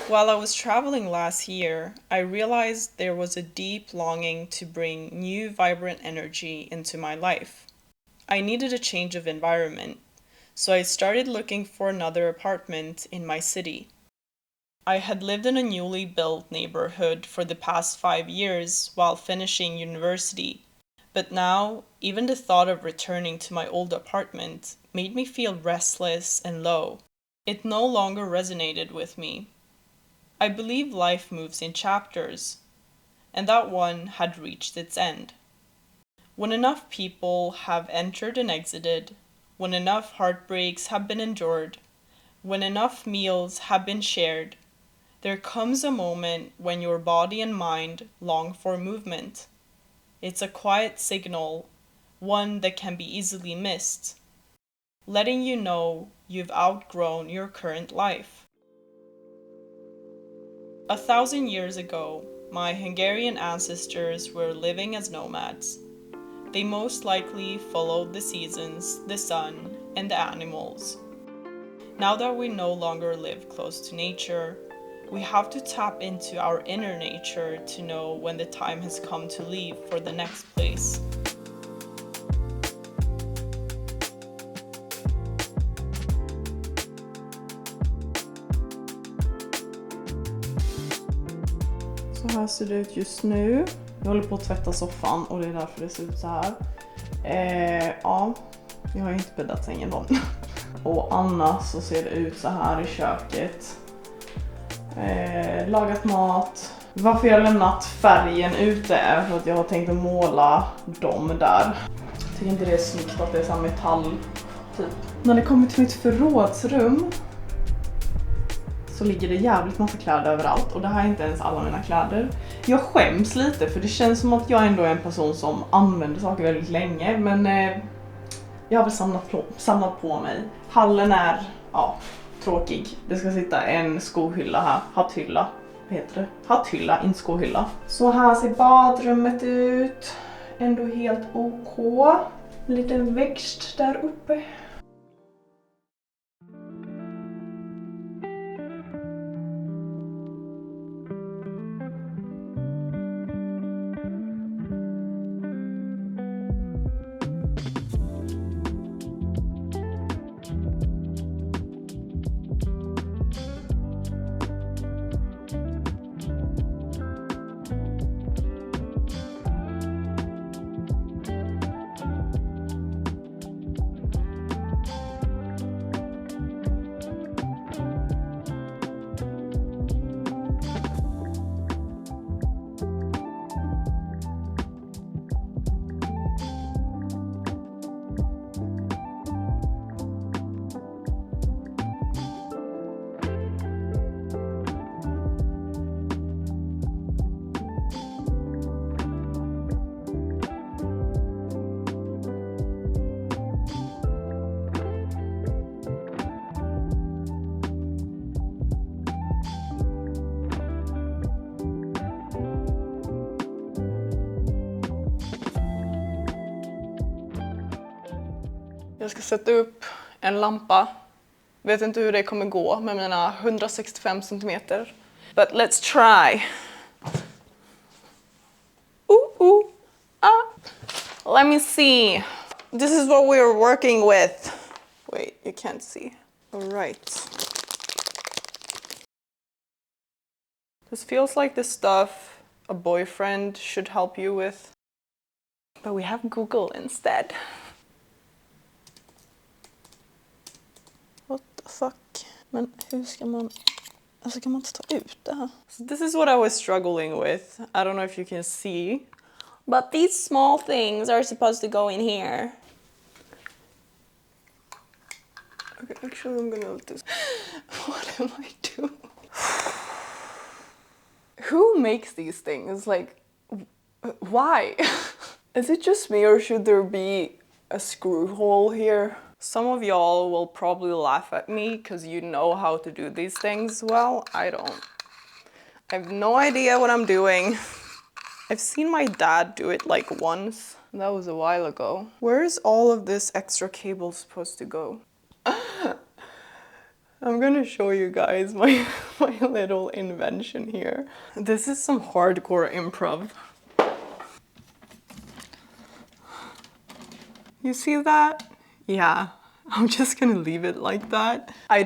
While I was traveling last year, I realized there was a deep longing to bring new, vibrant energy into my life. I needed a change of environment, so I started looking for another apartment in my city. I had lived in a newly built neighborhood for the past 5 years while finishing university, but now, even the thought of returning to my old apartment made me feel restless and low. It no longer resonated with me. I believe life moves in chapters, and that one had reached its end. When enough people have entered and exited, when enough heartbreaks have been endured, when enough meals have been shared, there comes a moment when your body and mind long for movement. It's a quiet signal, one that can be easily missed, letting you know you've outgrown your current life. 1,000 years ago, my Hungarian ancestors were living as nomads. They most likely followed the seasons, the sun, and the animals. Now that we no longer live close to nature, we have to tap into our inner nature to know when the time has come to leave for the next place. Så här ser det ut just nu. Jag håller på att tvätta soffan och det är därför det ser ut så här. Ja, jag har inte bäddat sängen då. Och annars så ser det ut så här i köket. Lagat mat. Varför jag har lämnat färgen ute är för att jag har tänkt att måla dem där. Jag tycker inte det är snyggt att det är så här metall typ. När det kommer till mitt förrådsrum så ligger det jävligt massa kläder överallt och det här är inte ens alla mina kläder. Jag skäms lite för det känns som att jag ändå är en person som använder saker väldigt länge, men jag har väl samlat på mig. Hallen är, tråkig. Det ska sitta en skohylla här, hatthylla. Vad heter det? Hatthylla, inte skohylla. Så här ser badrummet ut. Ändå helt OK. En liten växt där uppe. Jag ska sätta upp en lampa. Vet inte hur det kommer gå med mina 165 centimeter. But let's try. Let me see. This is what we are working with. Wait, you can't see. All right. This feels like the stuff a boyfriend should help you with. But we have Google instead. What the fuck? Men hur ska man... Alltså kan man inte ta ut det här? So this is what I was struggling with. I don't know if you can see. But these small things are supposed to go in here. Okay, actually I'm gonna do this. What am I doing? Who makes these things? Like, why? Is it just me or should there be a screw hole here? Some of y'all will probably laugh at me because you know how to do these things. Well, I don't. I have no idea what I'm doing. I've seen my dad do it like once. That was a while ago. Where is all of this extra cable supposed to go? I'm gonna show you guys my little invention here. This is some hardcore improv. You see that? Yeah. I'm just gonna leave it like that. I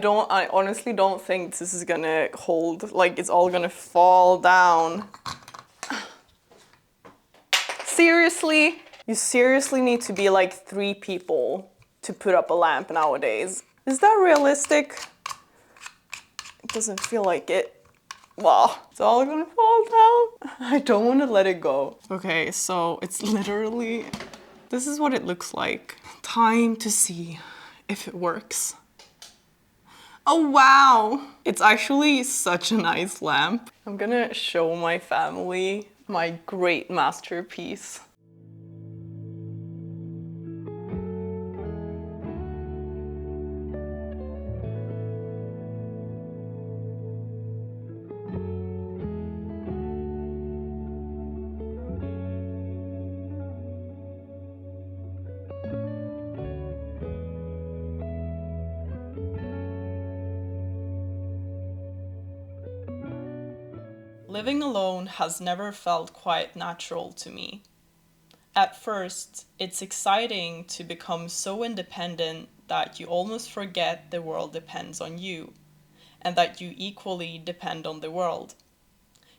honestly don't think this is gonna hold, like it's all gonna fall down. Seriously? You seriously need to be like 3 people to put up a lamp nowadays. Is that realistic? It doesn't feel like it. Wow, it's all gonna fall down. I don't wanna let it go. Okay, so it's literally, this is what it looks like. Time to see if it works. Oh wow! It's actually such a nice lamp. I'm gonna show my family my great masterpiece. Living alone has never felt quite natural to me. At first, it's exciting to become so independent that you almost forget the world depends on you, and that you equally depend on the world.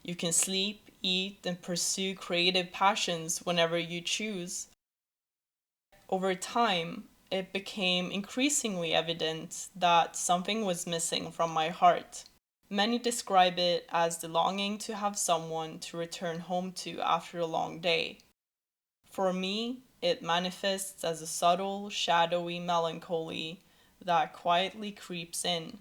You can sleep, eat, and pursue creative passions whenever you choose. Over time, it became increasingly evident that something was missing from my heart. Many describe it as the longing to have someone to return home to after a long day. For me, it manifests as a subtle, shadowy melancholy that quietly creeps in.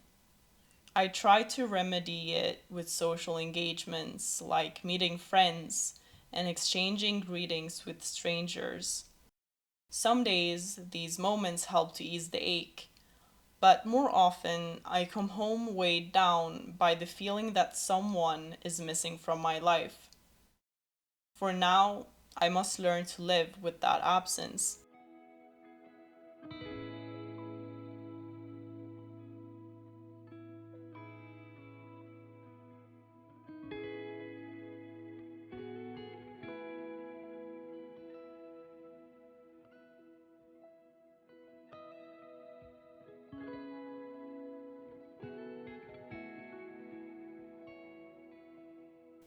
I try to remedy it with social engagements like meeting friends and exchanging greetings with strangers. Some days, these moments help to ease the ache, but more often, I come home weighed down by the feeling that someone is missing from my life. For now, I must learn to live with that absence.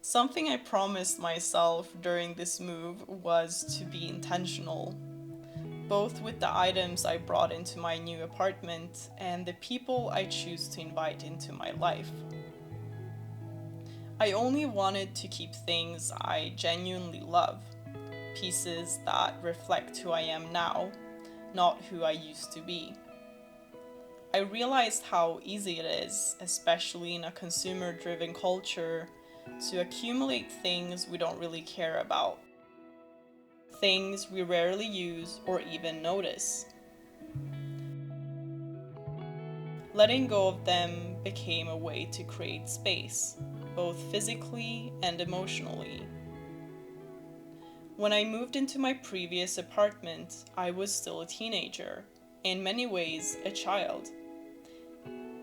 Something I promised myself during this move was to be intentional, both with the items I brought into my new apartment and the people I choose to invite into my life. I only wanted to keep things I genuinely love, pieces that reflect who I am now, not who I used to be. I realized how easy it is, especially in a consumer driven culture, to accumulate things we don't really care about, things we rarely use or even notice. Letting go of them became a way to create space, both physically and emotionally. When I moved into my previous apartment, I was still a teenager, in many ways a child.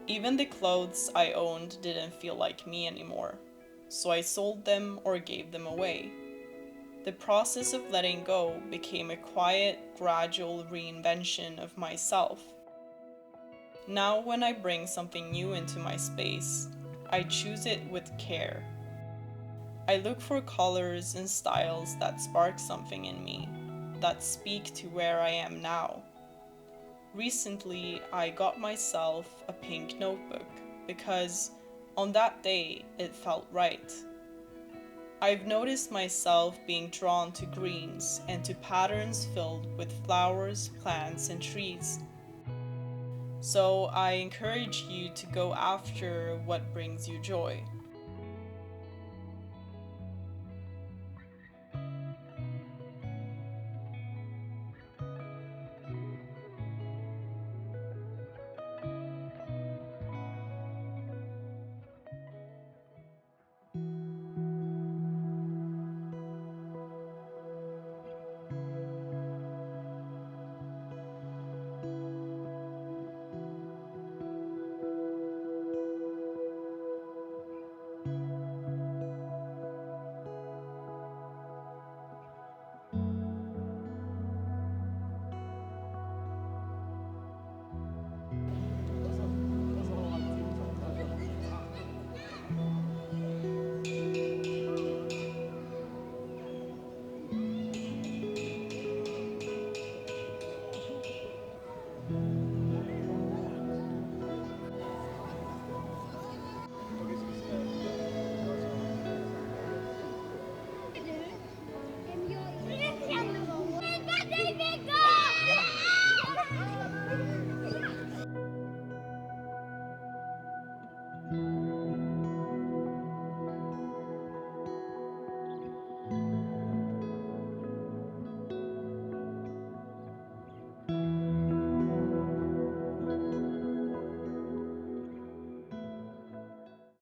Even the clothes I owned didn't feel like me anymore, so I sold them or gave them away. The process of letting go became a quiet, gradual reinvention of myself. Now, when I bring something new into my space, I choose it with care. I look for colors and styles that spark something in me, that speak to where I am now. Recently, I got myself a pink notebook because on that day it felt right. I've noticed myself being drawn to greens and to patterns filled with flowers, plants, and trees. So I encourage you to go after what brings you joy.